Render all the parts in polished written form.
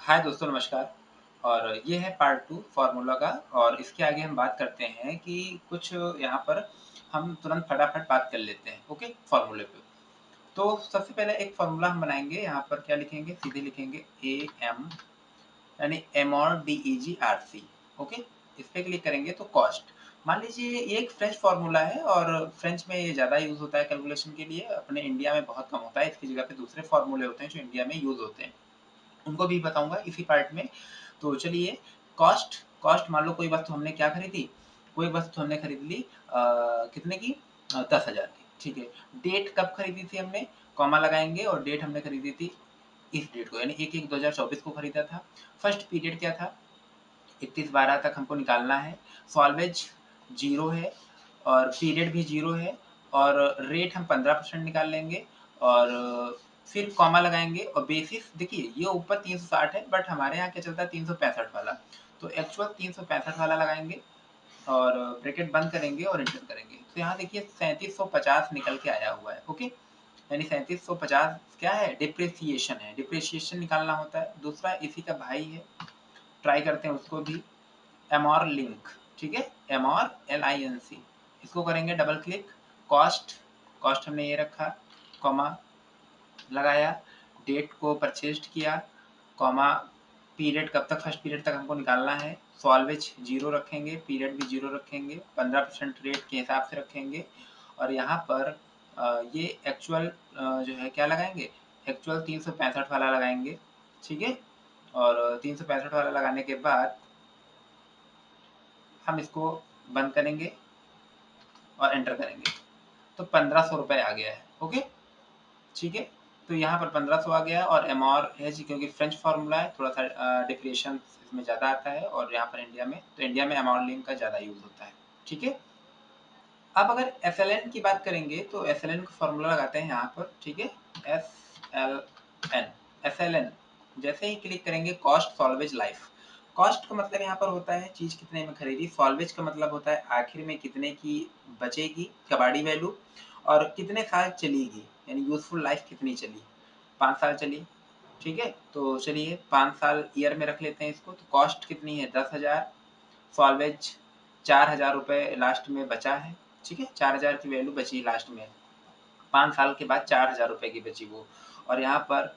हाय दोस्तों, नमस्कार। और ये है पार्ट 2 फ़ॉर्मूला का। और इसके आगे हम बात करते हैं कि कुछ यहाँ पर हम तुरंत फटाफट बात कर लेते हैं, ओके? फ़ॉर्मूले पे। तो सबसे पहले एक फ़ॉर्मूला हम बनाएँगे, यहाँ पर क्या लिखेंगे? सीधे लिखेंगे एम यानी MODEGRC, ओके? इस पे क्लिक करेंगे तो कॉस्ट। मान लीजिए ये एक फ्रेंच फ़ॉर्मूला है और फ्रेंच में ये ज़्यादा यूज़ होता है कैलकुलेशन के लिए, अपने इंडिया में बहुत कम होता है। इसकी जगह पे दूसरे फ़ॉर्मूले होते हैं जो इंडिया में यूज़ होते हैं। उनको भी बताऊँगा इसी पार्ट में। तो चलिए, कॉस्ट कॉस्ट मान लो कोई वस्तु हमने क्या खरीदी? कोई वस्तु हमने खरीद ली कितने की? 10,000 की, ठीक है। डेट कब खरीदी थी हमने? कॉमा लगाएँगे और डेट हमने खरीदी थी इस डेट को, यानी 1/1/2024 को खरीदा था। फर्स्ट पीरियड क्या था? 31/12 तक हमको निकालना है। सॉल्वेज 0 है और पीरियड भी 0 है और रेट हम 15% निकाल लेंगे और फिर कॉमा लगाएँगे और बेसिस देखिए ये ऊपर 360 है बट हमारे यहाँ क्या चलता है 365 वाला। तो एक्चुअल 365 वाला लगाएँगे और ब्रैकेट बंद करेंगे और एंटर करेंगे। तो यहाँ देखिए 3750 निकल के आया हुआ है, ओके? यानी 3750 क्या है? डिप्रिसिएशन है। डिप्रिसिएशन निकालना होता है। दूसरा इसी का भाई है, ट्राई करते हैं उसको भी। एमोर लिंक, ठीक है? एमोर LINC, इसको करेंगे डबल क्लिक। कॉस्ट कॉस्ट हमने ये रखा, कॉमा लगाया, डेट को परचेज्ड किया, कॉमा पीरियड कब तक, फर्स्ट पीरियड तक हमको निकालना है। सॉल्वेज 0 रखेंगे, पीरियड भी 0 रखेंगे, 15% रेट के हिसाब से रखेंगे और यहाँ पर ये एक्चुअल जो है क्या लगाएंगे? एक्चुअल 365 वाला लगाएंगे, ठीक है? और 365 वाला लगाने के बाद हम इसको बंद करेंगे और एंटर करेंगे। तो 1500 रुपये आ गया है, ओके? ठीक है? तो यहाँ पर 1500 आ गया और एमॉर है जी, क्योंकि फ्रेंच फ़ॉर्मूला है, थोड़ा-सा डेप्रिसिएशन इसमें ज़्यादा आता है और यहाँ पर इंडिया में एमॉर लिंक का ज़्यादा यूज़ होता है, ठीक है? अब अगर एसएलएन की बात करेंगे तो एसएलएन का फ़ॉर्मूला लगाते हैं यहाँ पर, ठीक है? एसएलएन एसएलएन जैसे ही क्लिक करेंगे, कॉस्ट सॉल्वेज लाइफ। कॉस्ट का मतलब यहाँ पर होता है चीज़ कितने में खरीदी, सॉल्वेज का मतलब होता है आखिर में कितने की बचेगी, कबाड़ी वैल्यू, और कितने साल चलेगी, यानी यूज़फुल लाइफ कितनी चली। 5 साल चली, ठीक है? तो चलिए 5 साल ईयर में रख लेते हैं इसको। तो कॉस्ट कितनी है? 10,000, सॉल्वेज 4,000 रुपये लास्ट में बचा है, ठीक है? 4,000 की वैल्यू बची लास्ट में। 5 साल के बाद 4,000 रुपये की बची वो। और यहाँ पर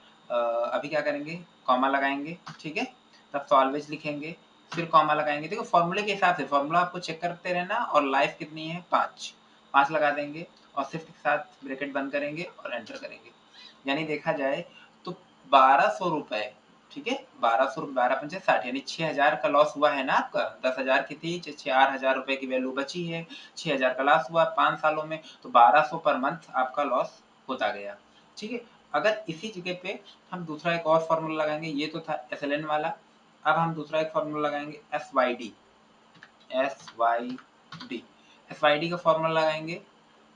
अभी क्या करेंगे? कॉमा लगाएँगे, ठीक है? तब सॉल्वेज लिखेंगे, फिर कॉमा लगाएँगे। देखो फ़ॉर्मूले के हिसाब से, फ़ॉर्मूला आपको चेक करते रहना। और लाइफ़ कितनी है? 5, 5 लगा देंगे और शिफ्ट के साथ ब्रैकेट बंद करेंगे और एंटर करेंगे। यानी देखा जाए तो 1,200 रुपये, ठीक है? 1,200 12 पंचे 60, यानी 6,000 का लॉस हुआ है ना आपका। 10,000 की थी, 4,000 रुपये की वैल्यू बची है, 6,000 का लॉस हुआ 5 सालों में, तो 1,200 पर मंथ आपका लॉस होता गया, ठीक है? अगर इसी जगह पे हम दूसरा एक और फ़ॉर्मूला लगाएँगे, ये तो था एसएलएन वाला। अब हम दूसरा एक फ़ॉर्मूला लगाएँगे एसवाईडी, एसवाईडी, एसवाईडी का फ़ॉर्मूला लगाएँगे,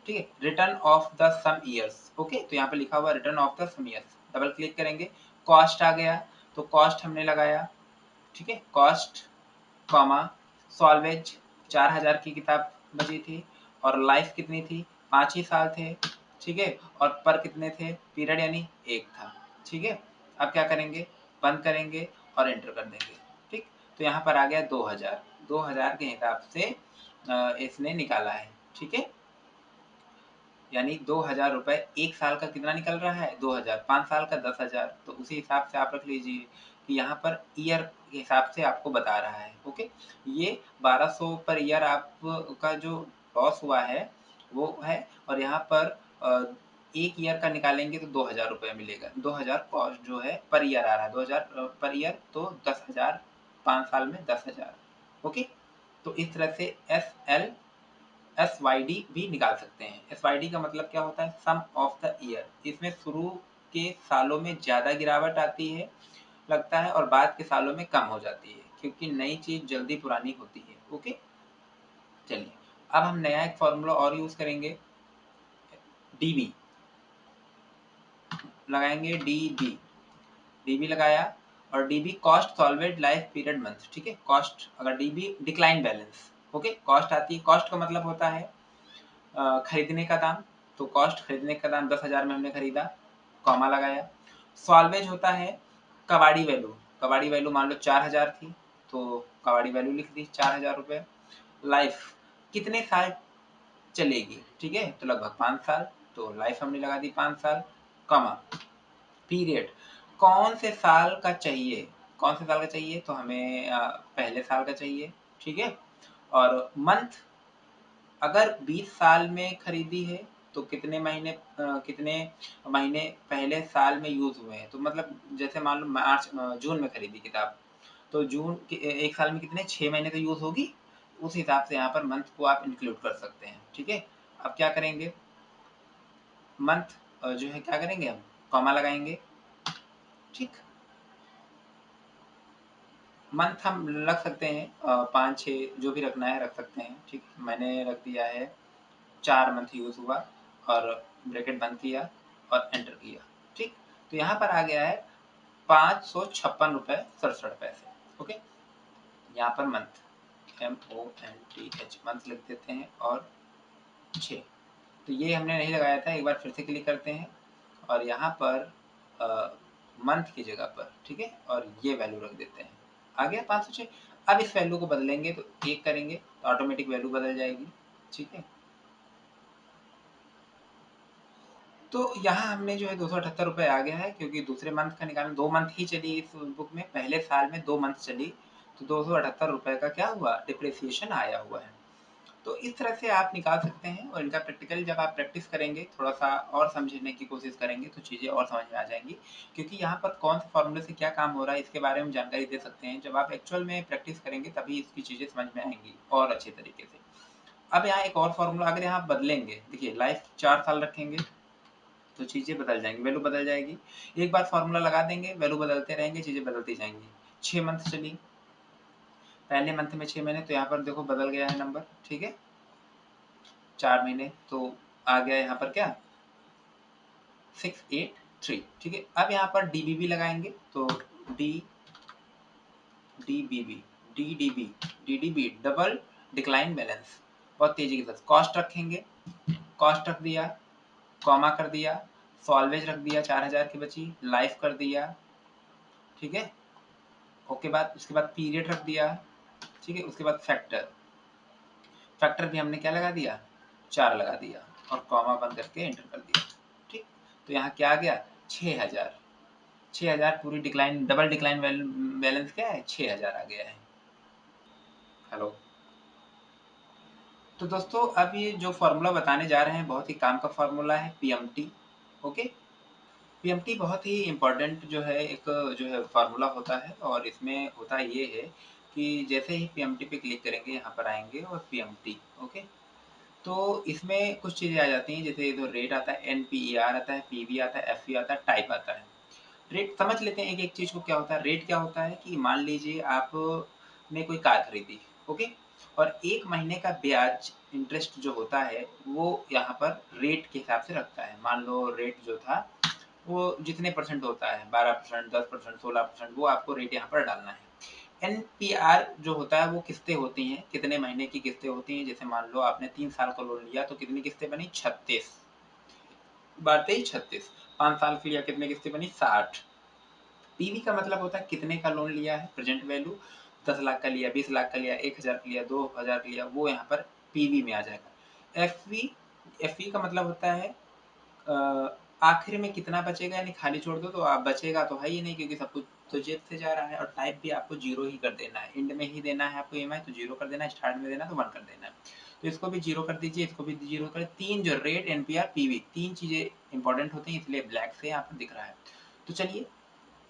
ठीक है? Return of the sum years, okay? तो यहाँ पे लिखा हुआ है return of the sum years, double click करेंगे, कॉस्ट आ गया, तो कॉस्ट हमने लगाया, ठीक है? कॉस्ट, कॉमा, सॉल्वेज 4,000 की किताब बची थी और लाइफ कितनी थी? 5 ही साल थे, ठीक है? और पर कितने थे? पीरियड यानी 1 था, ठीक है? अब क्या करेंगे? बंद करेंगे और एंटर कर देंगे, ठीक? तो यहाँ पर आ गया 2,000, 2,000 के हिसाब से इसने निकाला है, ठीक है? यानी 2,000 रुपये 1 साल का कितना निकल रहा है? 2,000, 5 साल का 10,000। तो उसी हिसाब से आप रख लीजिए कि यहाँ पर ईयर के हिसाब से आपको बता रहा है, ओके? ये 1,200 पर ईयर आपका जो लॉस हुआ है, वो है। और यहाँ पर 1 ईयर का निकालेंगे तो 2,000 रुपये मिलेगा। 2,000 कॉस्ट जो है पर ईयर आ रहा है, 2,000 पर ईयर, तो 10,000, 5 साल में 10,000, ओके? तो इस तरह से एसवाईडी भी निकाल सकते हैं। एसवाईडी का मतलब क्या होता है? सम ऑफ द ईयर। इसमें शुरू के सालों में ज़्यादा गिरावट आती है, लगता है, और बाद के सालों में कम हो जाती है, क्योंकि नई चीज़ जल्दी पुरानी होती है, ओके? चलिए, अब हम नया एक फ़ॉर्मूला और यूज़ करेंगे, डीबी लगाएँगे, डीबी, डीबी लगाया और DB cost salvage life period month, ठीक है? कॉस्ट, अगर DB decline balance, okay? Cost आती है, कॉस्ट का मतलब होता है खरीदने का दाम। तो कॉस्ट, खरीदने का दाम 10,000 में हमने खरीदा, कॉमा लगाया। सॉल्वेज होता है कबाड़ी वैल्यू, कबाड़ी वैल्यू मान लो 4000 थी, तो कबाड़ी वैल्यू लिख दी 4000 रुपये। लाइफ कितने साल चलेगी, ठीक है, तो लगभग 5 साल, तो लाइफ हमने लगा दी 5 साल, कमा पीरियड कौन से साल का चाहिए, कौन से साल का चाहिए, तो हमें पहले साल का चाहिए, ठीक है। और मंथ अगर 20 साल में खरीदी है तो कितने महीने पहले साल में यूज हुए हैं, तो मतलब जैसे मान लो जून में खरीदी किताब, तो जून के एक साल में कितने 6 महीने तो यूज होगी, उस हिसाब से यहाँ पर मंथ को आप इंक्लूड कर सकते हैं, ठीक है। अब क्या करेंगे, मंथ जो है क्या करेंगे, हम कॉमा लगाएंगे, ठीक। मंथ हम रख सकते हैं 5 6 जो भी रखना है रख सकते हैं, ठीक। मैंने रख दिया है 4 मंथ यूज हुआ और ब्रैकेट बंद किया और एंटर किया, ठीक। तो यहाँ पर आ गया है 556 रुपये 67 पैसे, ओके। यहाँ पर मंथ MONTH मंथ लिख देते हैं और 6, तो ये हमने नहीं लगाया था, एक बार फिर से क्लिक करते हैं और यहाँ पर मंथ की जगह पर, ठीक है, और ये वैल्यू रख देते हैं, आ गया 506। अब इस वैल्यू को बदलेंगे तो एक करेंगे तो ऑटोमेटिक वैल्यू बदल जाएगी, ठीक है। तो यहाँ हमने जो है 278 रुपये आ गया है, क्योंकि दूसरे मंथ का निकालना, 2 मंथ ही चली इस बुक में, पहले साल में 2 मंथ चली, तो 278 रुपये का क्या हुआ, डिप्रिसिएशन आया हुआ है। तो इस तरह से आप निकाल सकते हैं, और इनका प्रैक्टिकल जब आप प्रैक्टिस करेंगे, थोड़ा सा और समझने की कोशिश करेंगे, तो चीज़ें और समझ में आ जाएंगी, क्योंकि यहाँ पर कौन से फॉर्मूले से क्या काम हो रहा है इसके बारे में जानकारी दे सकते हैं। जब आप एक्चुअल में प्रैक्टिस करेंगे तभी इसकी चीज़ें समझ में आएंगी और अच्छे तरीके से। अब यहाँ एक और फॉर्मूला, अगर यहाँ बदलेंगे, देखिए लाइफ 4 साल रखेंगे तो चीज़ें बदल जाएंगी, वैल्यू बदल जाएगी। एक बार फॉर्मूला लगा देंगे, वैल्यू बदलते रहेंगे, चीज़ें बदलती जाएंगी। 6 मंथ चली, पहले मंथ में 6 महीने, तो यहाँ पर देखो बदल गया है नंबर, ठीक है, 4 महीने, तो आ गया यहाँ पर क्या 683, ठीक है। अब यहाँ पर DBB लगाएंगे, तो D DBB DDB DDB double decline balance, बहुत तेजी के साथ कॉस्ट रखेंगे, कॉस्ट रख दिया, कॉमा कर दिया, सॉल्वेज रख दिया 4000 की बची, लाइफ कर दिया, ठीक है। ओके, बाद उसके बाद पीरियड रख दिया, ठीक है। उसके बाद फैक्टर, फैक्टर भी हमने क्या लगा दिया 4 लगा दिया और कॉमा बंद करके एंटर कर दिया, ठीक। तो यहाँ क्या आ गया 6000, 6000 पूरी डिक्लाइन, डबल डिक्लाइन बैलेंस क्या है 6000 आ गया है। हेलो। तो दोस्तों अब ये जो फॉर्मूला बताने जा रहे हैं बहुत ही काम का फॉर्मूला है, पीएमटी, ओके। पीएमटी बहुत ही इम्पोर्टेंट जो है एक जो है फार्मूला होता है, और इसमें होता ये है कि जैसे ही पीएमटी पे क्लिक करेंगे यहाँ पर आएंगे और पीएमटी, ओके। तो इसमें कुछ चीज़ें आ जाती हैं, जैसे इधर रेट आता है, एनपीईआर आता है, पीवी आता है, एफई आता है, टाइप आता है। रेट समझ लेते हैं एक एक चीज़ को क्या होता है। रेट क्या होता है कि मान लीजिए आपने कोई कार खरीदी, ओके, और 1 महीने का ब्याज इंटरेस्ट जो होता है वो यहाँ पर रेट के हिसाब से रखता है। मान लो रेट जो था वो जितने परसेंट होता है 12%, 10%, 16%, वो आपको रेट यहाँ पर डालना है। एनपीआर जो होता है वो किस्तें होती हैं, कितने महीने की किस्तें होती हैं। जैसे मान लो आपने 3 साल का लोन लिया तो कितनी किस्तें बनी 36, बारह ही 36, 5 साल के लिया कितनी किस्तें बनी 60। पीवी का मतलब होता है कितने का लोन लिया है, प्रेजेंट वैल्यू, 10 लाख का लिया, 20 लाख का लिया, 1000 का लिया, 2000 का लिया, वो यहाँ पर पीवी में आ जाएगा। एफवी, एफवी का मतलब होता है आखिर में कितना बचेगा, यानी खाली छोड़ दो तो आप बचेगा तो है ही नहीं, क्योंकि सब कुछ तो जेब से जा रहा है। और टाइप भी आपको जीरो ही कर देना है, एंड में ही देना है आपको ईएमआई, तो जीरो कर देना है, स्टार्ट में देना है तो 1 कर देना है। तो इसको भी जीरो कर दीजिए, इसको भी जीरो कर, तीन जो रेट एनपीआर पीवी तीन चीजें इंपॉर्टेंट होती हैं, इसलिए ब्लैक से यहाँ पर दिख रहा है। तो चलिए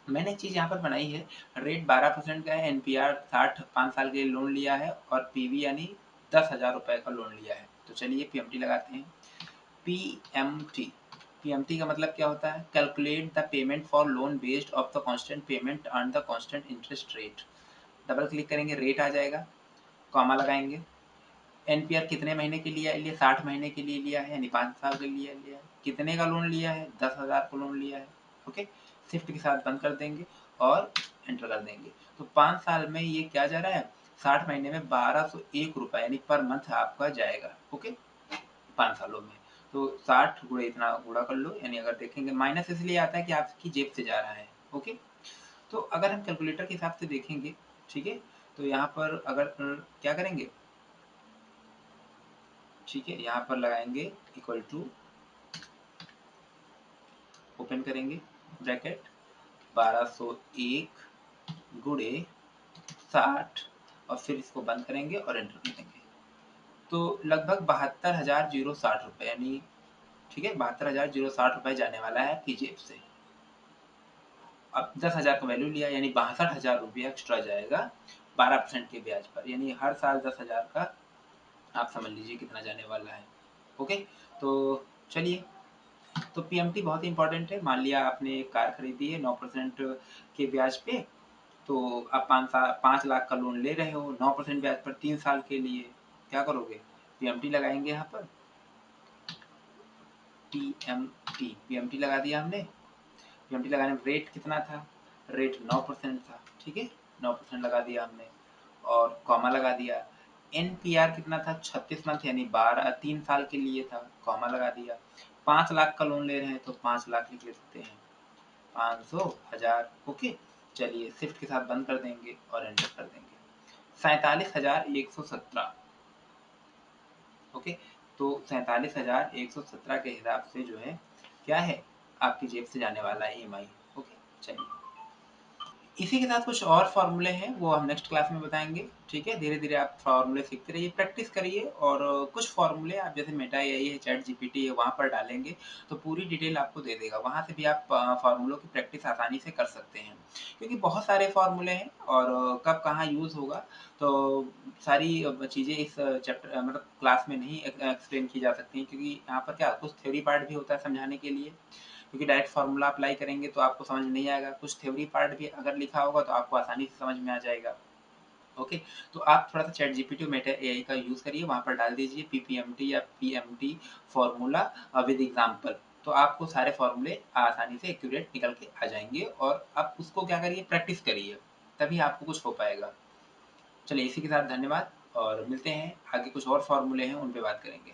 मैंने एक चीज़ यहाँ पर बनाई है, रेट 12% का है, एनपीआर 60, 5 साल के लिए लोन लिया है, और पीवी यानी 10,000 रुपये का लोन लिया है। तो चलिए पीएमटी लगाते हैं, पीएमटी। पीएमटी का मतलब क्या होता है, calculate the payment for loan based of the constant payment and the constant interest rate. Double click करेंगे, रेट आ जाएगा, कॉमा लगाएंगे, एनपीआर कितने महीने के लिए 60 महीने के लिए लिया है, यानी 5 साल के लिए लिया है। कितने का लोन लिया है 10,000 का लोन लिया है, ओके। शिफ्ट के साथ बंद कर देंगे और एंटर कर देंगे। तो 5 साल में ये क्या जा रहा है, 60 महीने में 1201 रुपये यानी पर मंथ आपका जाएगा, ओके, 5 सालों में। तो 60 गुणे इतना गुणा कर लो, यानी अगर देखेंगे माइनस इसलिए आता है कि आपकी जेब से जा रहा है, ओके। तो अगर हम कैलकुलेटर के हिसाब से देखेंगे, ठीक है, तो यहाँ पर अगर क्या करेंगे, ठीक है, यहाँ पर लगाएंगे इक्वल टू, ओपन करेंगे ब्रैकेट 1201 गुणे 60 और फिर इसको बंद करेंगे और एंटर कर देंगे। तो लगभग 72,060 रुपये, यानी ठीक है, 72,060 रुपये जाने वाला है आपकी जेब से। अब 10,000 का वैल्यू लिया, यानी 62,000 रुपया एक्स्ट्रा जाएगा 12% के ब्याज पर, यानी हर साल 10,000 का आप समझ लीजिए कितना जाने वाला है। ओके, तो चलिए, तो पीएमटी बहुत ही इंपॉर्टेंट है। मान लिया आपने एक कार खरीदी है 9% के ब्याज पे, तो आप 5 लाख का लोन ले रहे हो 9% ब्याज पर 3 साल के लिए, क्या करोगे, पीएमटी लगाएंगे यहाँ पर, पीएमटी लगा दिया हमने। पीएमटी लगाने में रेट कितना था, रेट 9% था, ठीक है, 9% लगा दिया हमने और कॉमा लगा दिया। एनपीआर कितना था, 36 मंथ, यानी 3 साल के लिए था, कॉमा लगा दिया। 5 लाख का लोन ले रहे हैं तो 5 लाख लिख लेते हैं, 500,000। ओके, चलिए शिफ्ट के साथ बंद कर देंगे और एंटर कर देंगे, 47,117। ओके, तो 47,117 के हिसाब से जो है क्या है, आपकी जेब से जाने वाला है ईएमआई। ओके, चलिए, इसी के साथ कुछ और फॉर्मूले हैं, वो हम नेक्स्ट क्लास में बताएंगे, ठीक है। धीरे धीरे आप फॉर्मूले सीखते रहिए, प्रैक्टिस करिए, और कुछ फॉर्मूले आप जैसे मेटा एआई है, चैट जीपीटी है, वहाँ पर डालेंगे तो पूरी डिटेल आपको दे देगा, वहाँ से भी आप फॉर्मूलों की प्रैक्टिस आसानी से कर सकते हैं, क्योंकि बहुत सारे फॉर्मूले हैं और कब कहाँ यूज़ होगा, तो सारी चीज़ें इस चैप्टर मतलब क्लास में नहीं एक्सप्लेन की जा सकती हैं, क्योंकि यहाँ पर क्या कुछ थ्योरी पार्ट भी होता है समझाने के लिए, क्योंकि डायरेक्ट फार्मूला अप्लाई करेंगे तो आपको समझ में नहीं आएगा, कुछ थ्योरी पार्ट भी अगर लिखा होगा तो आपको आसानी से समझ में आ जाएगा। ओके, तो आप थोड़ा सा चैट जीपीटी और मेटा एआई का यूज़ करिए, वहाँ पर डाल दीजिए पीपीएमटी या पीएमटी फॉर्मूला विद एग्जाम्पल, तो आपको सारे फॉर्मूले आसानी से एक्यूरेट निकल के आ जाएंगे, और आप उसको क्या करिए, प्रैक्टिस करिए, तभी आपको कुछ हो पाएगा। चलिए, इसी के साथ धन्यवाद, और मिलते हैं आगे, कुछ और फॉर्मूले हैं उन पे बात करेंगे।